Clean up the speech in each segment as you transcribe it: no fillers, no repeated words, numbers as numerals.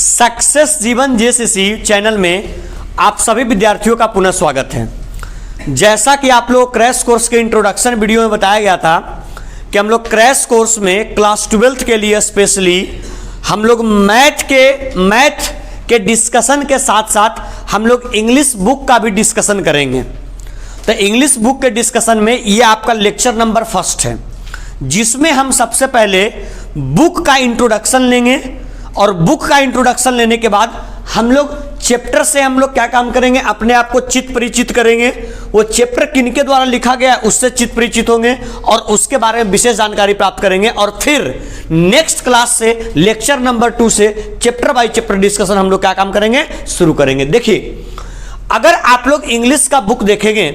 Success जीवन JCC channel में आप सभी विद्यार्थियों का पुनः स्वागत है। जैसा कि आप लोग क्रैश कोर्स के इंट्रोडक्शन वीडियो में बताया गया था कि हम लोग क्रैश कोर्स में क्लास 12th के लिए स्पेशली हम लोग मैथ के डिस्कशन के साथ साथ हम लोग इंग्लिश बुक का भी डिस्कशन करेंगे। तो इंग्लिश बुक के डिस्कशन में ये आपका लेक्चर नंबर 1 है, जिसमें हम सबसे पहले बुक का इंट्रोडक्शन लेंगे और बुक का इंट्रोडक्शन लेने के बाद हम लोग चैप्टर से हम लोग क्या काम करेंगे, अपने आप को चित परिचित करेंगे। वो चैप्टर किनके द्वारा लिखा गया है उससे चित परिचित होंगे और उसके बारे में विशेष जानकारी प्राप्त करेंगे। और फिर नेक्स्ट क्लास से लेक्चर नंबर 2 से चैप्टर बाय चैप्टर डिस्कशन हम लोग क्या काम करेंगे, शुरू करेंगे। देखिए, अगर आप लोग इंग्लिश का बुक देखेंगे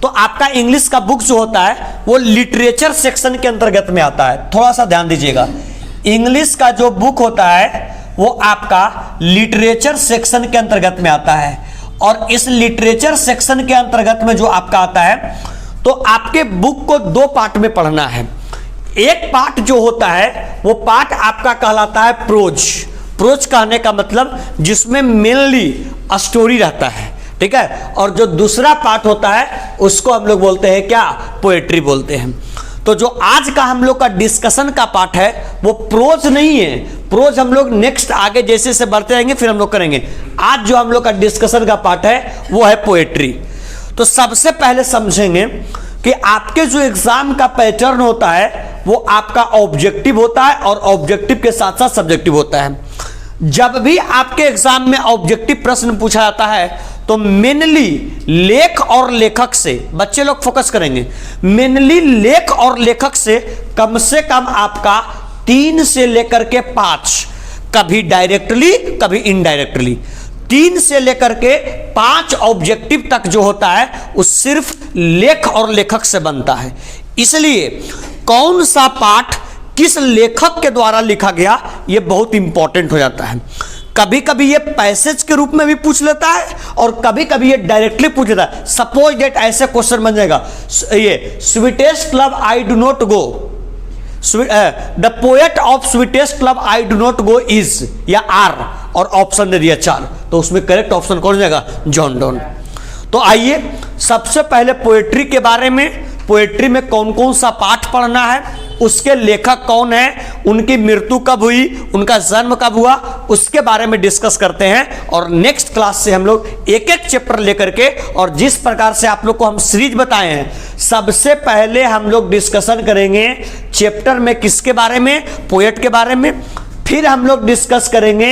तो आपका इंग्लिश का बुक जो होता है वो लिटरेचर सेक्शन के अंतर्गत में आता है। थोड़ा सा ध्यान दीजिएगा, इंग्लिश का जो बुक होता है वो आपका लिटरेचर सेक्शन के अंतर्गत में आता है। और इस लिटरेचर सेक्शन के अंतर्गत में जो आपका आता है तो आपके बुक को 2 पार्ट में पढ़ना है। एक पार्ट जो होता है वो पार्ट आपका कहलाता है प्रोज। प्रोज कहने का मतलब जिसमें मेनली स्टोरी रहता है, ठीक है। और जो दूसरा पार्ट होता है उसको हम लोग बोलते हैं क्या, पोएट्री बोलते हैं। तो जो आज का हम लोग का डिस्कशन का पार्ट है वो प्रोज नहीं है। प्रोज हम लोग नेक्स्ट आगे जैसे से बढ़ते जाएंगे फिर हम लोग करेंगे। आज जो हम लोग का डिस्कशन का पार्ट है वो है पोएट्री। तो सबसे पहले समझेंगे कि आपके जो एग्जाम का पैटर्न होता है वो आपका ऑब्जेक्टिव होता है और ऑब्जेक्टिव के साथ साथ सब्जेक्टिव होता है। जब भी आपके एग्जाम में ऑब्जेक्टिव प्रश्न पूछा जाता है तो मेनली लेख और लेखक से बच्चे लोग फोकस करेंगे। मेनली लेख और लेखक से कम आपका 3 से लेकर के 5, कभी डायरेक्टली कभी इनडायरेक्टली, 3 से लेकर के 5 ऑब्जेक्टिव तक जो होता है वो सिर्फ लेख और लेखक से बनता है। इसलिए कौन सा पाठ किस लेखक के द्वारा लिखा गया ये बहुत इंपॉर्टेंट हो जाता है। कभी कभी ये पैसेज के रूप में भी पूछ लेता है और कभी कभी ये डायरेक्टली पूछ लेता है। सपोज दैट ऐसे क्वेश्चन बन जाएगा, ये स्वीटेस्ट क्लब I do not go, the poet of sweetest क्लब I do not go is, या आर, और ऑप्शन दे दिया 4, तो उसमें करेक्ट ऑप्शन कौन हो जाएगा, जॉन डॉन। तो आइए सबसे पहले पोएट्री के बारे में, पोएट्री में कौन कौन सा पाठ पढ़ना है, उसके लेखक कौन है, उनकी मृत्यु कब हुई, उनका जन्म कब हुआ, उसके बारे में डिस्कस करते हैं। और नेक्स्ट क्लास से हम लोग एक एक चैप्टर लेकर के, और जिस प्रकार से आप लोग को हम सीरीज बताए हैं, सबसे पहले हम लोग डिस्कशन करेंगे चैप्टर में किसके बारे में, पोएट के बारे में। फिर हम लोग डिस्कस करेंगे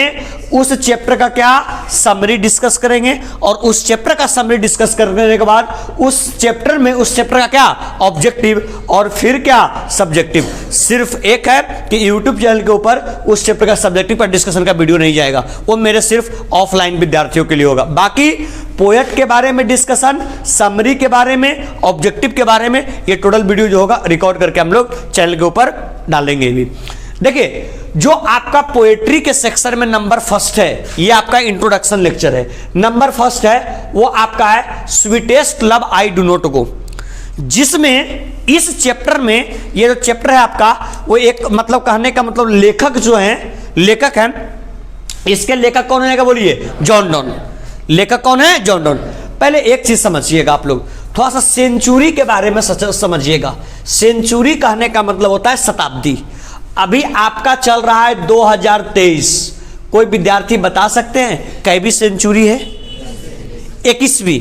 उस चैप्टर का क्या, समरी डिस्कस करेंगे। और उस चैप्टर का समरी डिस्कस करने के बाद उस चैप्टर में उस चैप्टर का क्या, ऑब्जेक्टिव, और फिर क्या, सब्जेक्टिव। सिर्फ एक है कि यूट्यूब चैनल के ऊपर उस चैप्टर का सब्जेक्टिव पर डिस्कशन का वीडियो नहीं जाएगा, वो मेरे सिर्फ ऑफलाइन विद्यार्थियों के लिए होगा। बाकी पोएट के बारे में डिस्कशन, समरी के बारे में, ऑब्जेक्टिव के बारे में, ये टोटल वीडियो जो होगा रिकॉर्ड करके हम लोग चैनल के ऊपर डालेंगे भी। देखिए, जो आपका पोएट्री के सेक्शन में नंबर 1 है, ये आपका इंट्रोडक्शन लेक्चर है। नंबर 1 है वो आपका है sweetest love I do not गो, जिसमें इस चैप्टर में, ये जो चैप्टर है आपका वो एक मतलब कहने का मतलब लेखक जो है, लेखक है, इसके लेखक कौन है बोलिए, जॉन डॉन। लेखक कौन है, जॉन डॉन। पहले एक चीज समझिएगा आप लोग, थोड़ा सा सेंचुरी के बारे में समझिएगा। सेंचुरी कहने का मतलब होता है शताब्दी। अभी आपका चल रहा है 2023, कोई विद्यार्थी बता सकते हैं कैवी सेंचुरी है, 21वीं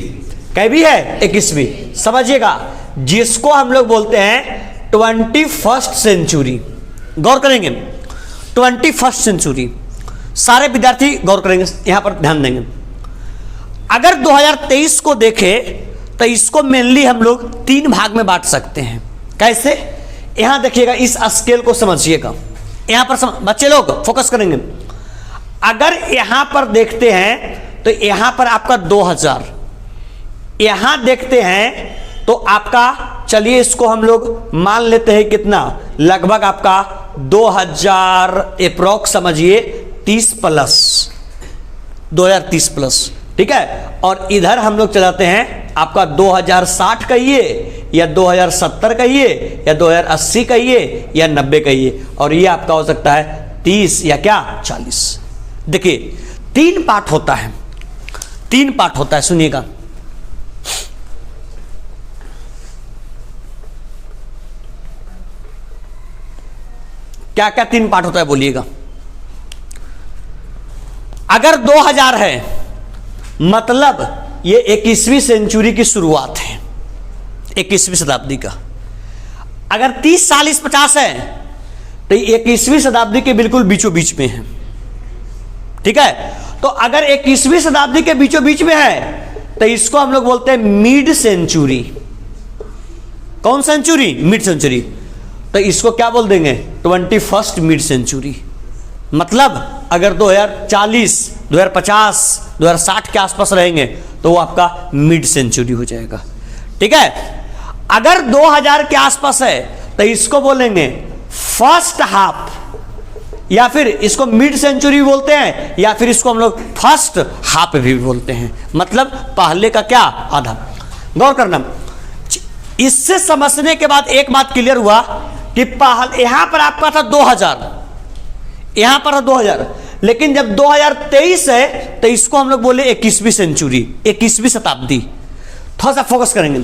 कैवी है, 21वीं। समझिएगा, जिसको हम लोग बोलते हैं 21st सेंचुरी। गौर करेंगे, 21st सेंचुरी, सारे विद्यार्थी गौर करेंगे, यहां पर ध्यान देंगे। अगर 2023 को देखें तो इसको मेनली हम लोग 3 भाग में बांट सकते हैं। कैसे, यहां देखिएगा, इस स्केल को समझिएगा। यहां पर बच्चे लोग फोकस करेंगे। अगर यहां पर देखते हैं तो यहां पर आपका 2000, यहां देखते हैं तो आपका, चलिए इसको हम लोग मान लेते हैं कितना, लगभग आपका 2000 अप्रॉक्स समझिए, 30 प्लस, 2030 प्लस, ठीक है। और इधर हम लोग चलाते हैं आपका 2060 कहिए या 2070 कहिए या 2080 कहिए या 90 कहिए, और ये आपका हो सकता है 30 या क्या 40। देखिए 3 पार्ट होता है, 3 पार्ट होता है, सुनिएगा। क्या क्या 3 पार्ट होता है बोलिएगा। अगर 2000 है मतलब ये 21वीं सेंचुरी की शुरुआत है, 21वीं शताब्दी का। अगर 30, 40, 50 है तो 21वीं शताब्दी के बिल्कुल बीचों बीच में है, ठीक है। तो अगर 21वीं शताब्दी के बीचों बीच में है तो इसको हम लोग बोलते हैं मिड सेंचुरी। कौन सेंचुरी? Mid century. तो इसको क्या बोल देंगे? 21st mid century. मतलब अगर 2040, 2050, 2060 के आसपास रहेंगे तो वो आपका मिड सेंचुरी हो जाएगा, ठीक है। अगर 2000 के आसपास है तो इसको बोलेंगे फर्स्ट हाफ, या फिर इसको मिड सेंचुरी बोलते हैं, या फिर इसको हम लोग फर्स्ट हाफ भी बोलते हैं। मतलब पहले का क्या? आधा। गौर करना, इससे समझने के बाद एक बात क्लियर हुआ कि पहले यहां पर आपका था 2000, यहां पर 2000, लेकिन जब 2023 है तो इसको हम लोग बोले 21वीं सेंचुरी, 21वीं शताब्दी। थोड़ा सा फोकस करेंगे।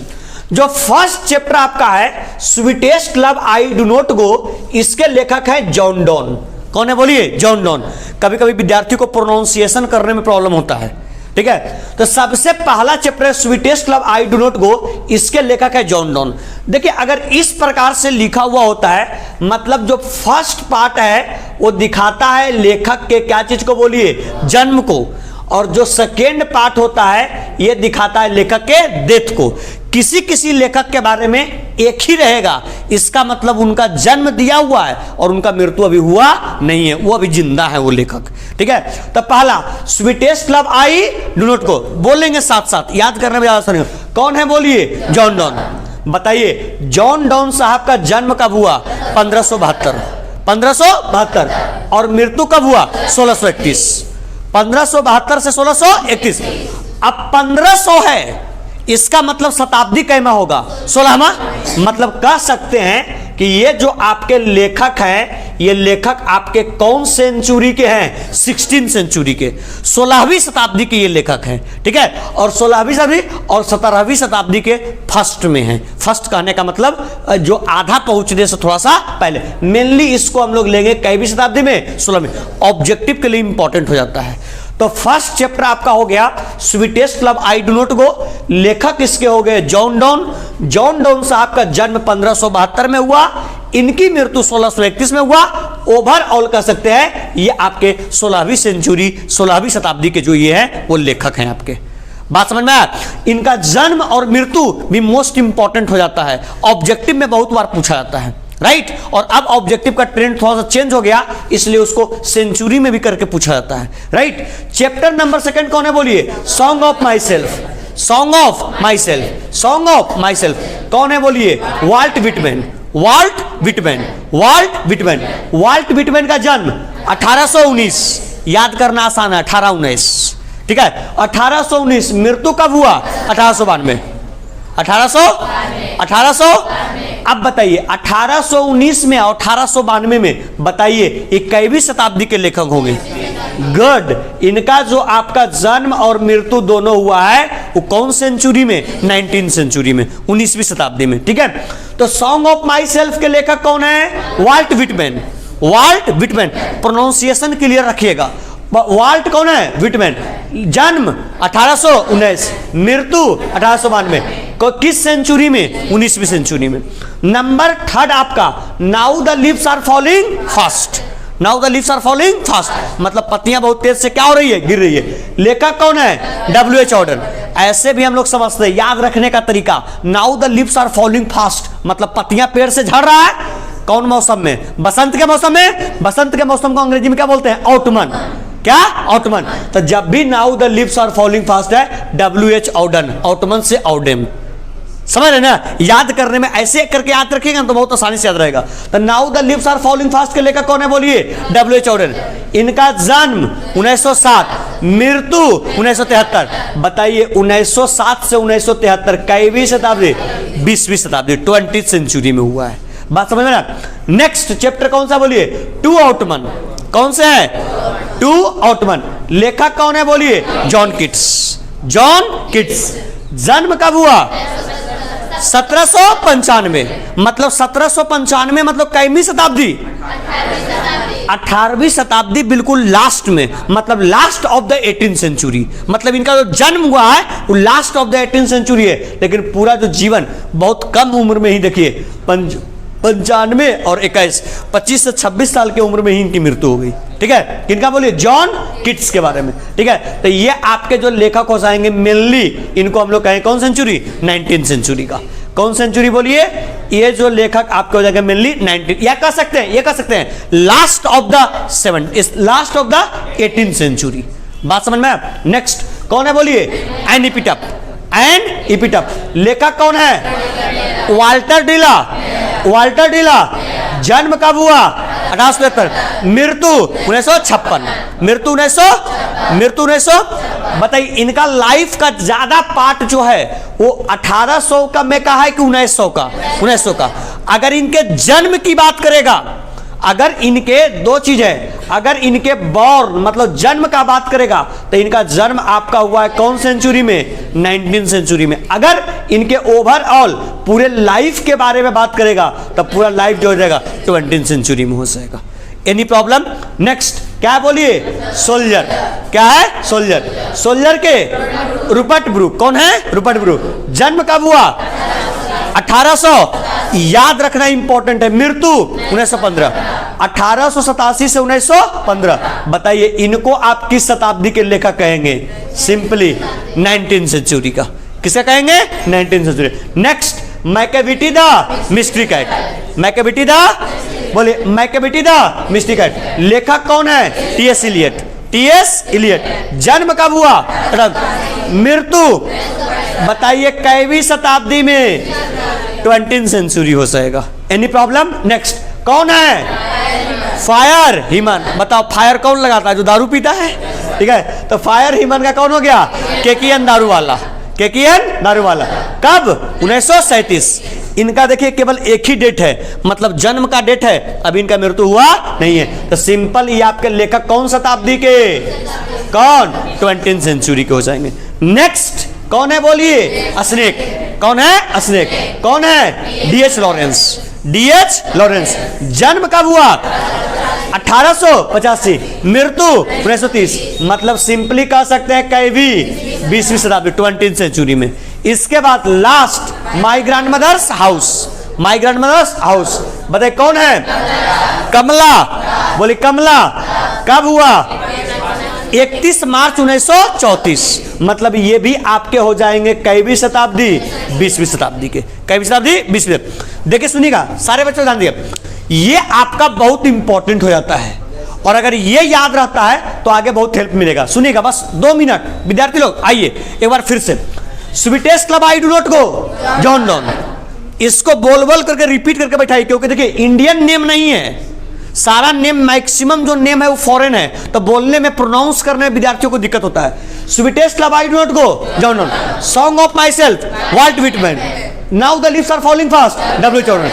जो फर्स्ट चैप्टर आपका है sweetest love I do not गो, इसके लेखक है जॉन डॉन। कौन है बोलिए? John Donne. कभी कभी विद्यार्थी को प्रोनाउंसिएशन करने में प्रॉब्लम होता है, ठीक है। तो सबसे पहला चैप्टर है sweetest love I do not गो, इसके लेखक है जॉन डॉन। देखिए अगर इस प्रकार से लिखा हुआ होता है मतलब जो फर्स्ट पार्ट है वो दिखाता है लेखक के क्या चीज को बोलिए? जन्म को, और जो सेकेंड पार्ट होता है ये दिखाता है लेखक के डेथ को। किसी किसी लेखक के बारे में एक ही रहेगा, इसका मतलब उनका जन्म दिया हुआ है और उनका मृत्यु अभी हुआ नहीं है, वो अभी जिंदा है वो लेखक, ठीक है। तो पहला sweetest love I do not गो बोलेंगे, साथ साथ याद करने में ज्यादा आसान। कौन है बोलिए? John Donne. बताइए जॉन डॉन साहब का जन्म कब हुआ? 1572, 1572। और मृत्यु कब हुआ? 1631। 1572 से 1631। अब 1500 है, इसका मतलब शताब्दी कैमा होगा? 16वां। मतलब कह सकते हैं कि ये जो आपके लेखक हैं ये लेखक आपके कौन सेंचुरी के हैं? 16वीं सेंचुरी के, 16वीं शताब्दी के ये लेखक हैं, ठीक है। और 16वीं शताब्दी और 17वीं शताब्दी के फर्स्ट में हैं। फर्स्ट कहने का मतलब जो आधा पहुंचने से थोड़ा सा पहले। मेनली इसको हम लोग लेंगे कैवीं शताब्दी में? 16वीं। ऑब्जेक्टिव के लिए इंपॉर्टेंट हो जाता है। तो फर्स्ट चैप्टर आपका हो गया sweetest love I do not गो, लेखक इसके हो गए जॉन डॉन। जॉन डॉन साहब का जन्म 1572 में हुआ, इनकी मृत्यु 1631 में हुआ। ओवरऑल कह सकते हैं ये आपके 16वीं सेंचुरी, 16वीं शताब्दी के जो ये हैं वो लेखक हैं आपके। बात समझ में आया? इनका जन्म और मृत्यु भी मोस्ट इंपॉर्टेंट हो जाता है, ऑब्जेक्टिव में बहुत बार पूछा जाता है, राइट। और अब ऑब्जेक्टिव का ट्रेंड थोड़ा सा चेंज हो गया, इसलिए उसको सेंचुरी में भी करके पूछा जाता है, राइट। चैप्टर नंबर 2 कौन है बोलिए? Song of my self, song of my self, song of my self. कौन है बोलिए? Walt Whitman, Walt Whitman, Walt Whitman. Walt Whitman का जन्म 1819, याद करना आसान है, 1819, ठीक है। 1819। मृत्यु कब हुआ? 1892, 1800। अब बताइए 1819 में और 1892 में बताइए ये कैवीं शताब्दी के लेखक होंगे? गुड। इनका जो आपका जन्म और मृत्यु दोनों हुआ है वो कौन सेंचुरी में? 19वीं सेंचुरी में, 19वीं शताब्दी में, ठीक है। तो सॉन्ग ऑफ माई सेल्फ के लेखक कौन है? Walt Whitman, Walt Whitman. Pronunciation clear रखिएगा। वाल्ट कौन है? विटमैन। जन्म 1819, मृत्यु 1892। किस सेंचुरी में? 19वीं सेंचुरी में। नंबर 3 आपका now the leaves are falling fast, now the leaves are falling fast मतलब पत्तियां बहुत तेज से क्या हो रही है? गिर रही है। लेखक कौन है? W.H. ऑर्डन। ऐसे भी हम लोग समझते हैं, याद रखने का तरीका, now the leaves are falling fast मतलब पत्तियां पेड़ से झड़ रहा है। कौन मौसम में? बसंत के मौसम में। बसंत के मौसम को अंग्रेजी में क्या बोलते हैं? ऑटमन। क्या? ऑटमन। तो जब भी now the leaves are falling fast है W.H. ऑर्डन, ऑटमन से ऑडेम। समझ रहे ना? याद करने में ऐसे करके याद रखिएगा तो बहुत आसानी से याद रहेगा। तो now the leaves are falling fast के लेखक कौन है बोलिए? W.H. ऑर्डन। इनका जन्म 1907, मृत्यु 1973। बताइए 1907 से 1973 कैवीं शताब्दी? 20वीं शताब्दी, 20th सेंचुरी में हुआ है। बात समझ में ना? नेक्स्ट चैप्टर कौन सा बोलिए? To autumn. कौन से हैं? To autumn. लेखक कौन है बोलिए? John Keats. John Keats. जन्म कब हुआ? 1795। मतलब 1795 मतलब कैवीं शताब्दी? 18वीं शताब्दी, बिल्कुल लास्ट में, मतलब last of the 18th century. मतलब इनका जो जन्म हुआ है वो last of the 18th century है, लेकिन पूरा जो जीवन बहुत कम उम्र में ही, देखिए 95 और 21, 25 से 26 साल की उम्र में ही इनकी मृत्यु हो गई। ठीक है, किनका बोलिए? जॉन किट्स के बारे में। ठीक है, तो ये आपके जो लेखक हो जाएंगे मेनली, इनको हम लोग कहें कौन सेंचुरी? 19th सेंचुरी का। कौन सेंचुरी बोलिए? ये जो लेखक आपके हो जाएगा मेनली 19, या कह सकते हैं, ये कह सकते हैं last of the 18th century. बात समझ में आया? नेक्स्ट कौन है बोलिए? एन इपिटफ। एन इपिटफ। लेखक कौन है? वाल्टर डिला। वाल्टर डिला। जन्म कब हुआ? 1875। मृत्यु 1956। मृत्यु 1900। बताइए इनका लाइफ का ज्यादा पार्ट जो है वो 1800 का में कहा है कि 1900 का? 1900 का। अगर इनके जन्म की बात करेगा, अगर इनके दो चीज है, अगर इनके बॉर्न मतलब जन्म का बात करेगा तो इनका जन्म आपका हुआ है कौन सेंचुरी में? 19th सेंचुरी में। अगर इनके ओवरऑल पूरे लाइफ के बारे में बात करेगा तो पूरा लाइफ जो हो जाएगा 20th सेंचुरी में हो जाएगा। Any problem? नेक्स्ट क्या बोलिए? सोल्जर। क्या है? सोल्जर। सोल्जर के रूपर्ट ब्रूक। कौन है? Rupert Brooke. जन्म कब हुआ? 1800। याद रखना इंपॉर्टेंट है। मृत्यु 1915। 1887 से 1915। बताइए इनको आप किस शताब्दी के लेखक कहेंगे? सिंपली 19th सेंचुरी का। किसे कहेंगे? 19th century. Next Macavity the mystery cat. Macavity the बोलिए? Macavity the mystery cat. लेखक कौन है? टी.एस. इलियट। टी.एस. इलियट। जन्म कब हुआ? मृत्यु बताइए कैवीं शताब्दी में? 20th सेंचुरी हो जाएगा। Any problem? नेक्स्ट कौन है? फायर हीमन। बताओ फायर कौन लगाता है? जो दारू पीता है। ठीक है, तो फायर हीमन का कौन हो गया? केकियन दारू वाला। केकियन दारू वाला। कब? 1937। इनका देखिए केवल एक ही डेट है, मतलब जन्म का डेट है, अभी इनका मृत्यु हुआ नहीं है। तो सिंपल ये आपके लेखक कौन शताब्दी के? कौन? 20th सेंचुरी के हो जाएंगे। नेक्स्ट कौन है बोलिए? अस्नेक। कौन है? अस्नेक। कौन है? डी.एच. लॉरेंस। डी.एच. लॉरेंस। जन्म कब हुआ? 1885। मृत्यु 1930। मतलब सिंपली कह सकते हैं कैवी 20वीं शताब्दी 20th सेंचुरी में। इसके बाद last my grand mother's house. My grand mother's house बताइए कौन है? कमला। बोली कमला। कब हुआ? 31 मार्च 1934। मतलब ये भी आपके हो जाएंगे कैवीं शताब्दी? 20वीं शताब्दी के। कैवीं शताब्दी? 20वीं। देखिए सुनिएगा सारे बच्चों ध्यान दिए, ये आपका बहुत इंपॉर्टेंट हो जाता है और अगर ये याद रहता है तो आगे बहुत हेल्प मिलेगा। सुनिएगा बस 2 मिनट विद्यार्थी लोग, आइए एक बार फिर से। स्वीटेस्ट क्लब I do not go, John don. इसको बोल बोल करके रिपीट करके बैठाइए, क्योंकि देखिए इंडियन नेम नहीं है, सारा नेम मैक्सिमम जो नेम है वो फॉरेन है, तो बोलने में प्रोनाउंस करने में विद्यार्थियों को दिक्कत होता है। स्वीटेस्ट क्लब I do not go, John Donne. Song of my self, Walt Whitman. Now the leaves are falling fast, W चौधरी।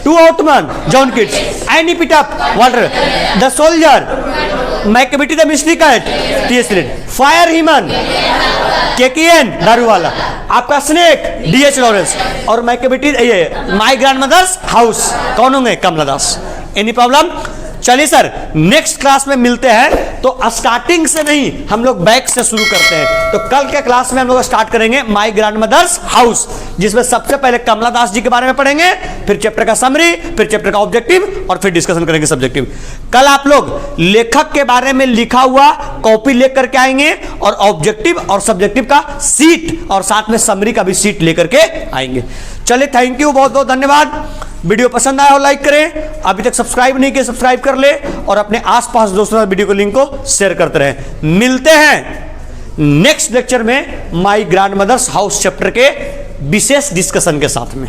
To autumn, John Keats. An epitaph, Walter. The soldier, Macavity the mystery cat, T S. Eliot. Fire hymn, Keki Daruwalla. आपका snake, D H. Lawrence. और Macavity ये my grand mother's house कौन होंगे? Kamala Das. Any problem? चलिए sir next class में मिलते हैं। तो स्टार्टिंग से नहीं, हम लोग बैक से शुरू करते हैं। तो कल के क्लास में हम लोग स्टार्ट करेंगे माई ग्रैंड मदर्स हाउस, जिसमें सबसे पहले कमला दास जी के बारे में पढ़ेंगे, फिर चैप्टर का समरी, फिर चैप्टर का ऑब्जेक्टिव और फिर डिस्कशन करेंगे सब्जेक्टिव। कल आप लोग लेखक के बारे में लिखा हुआ कॉपी लेकर करके आएंगे और ऑब्जेक्टिव और सब्जेक्टिव का सीट और साथ में समरी का भी सीट लेकर के आएंगे। चलिए थैंक यू, बहुत बहुत धन्यवाद। वीडियो पसंद आया हो लाइक करें, अभी तक सब्सक्राइब नहीं किए सब्सक्राइब कर ले और अपने आसपास दोस्तों वीडियो को लिंक को शेयर करते रहें। मिलते हैं नेक्स्ट लेक्चर में my grand mother's house chapter के विशेष डिस्कशन के साथ में।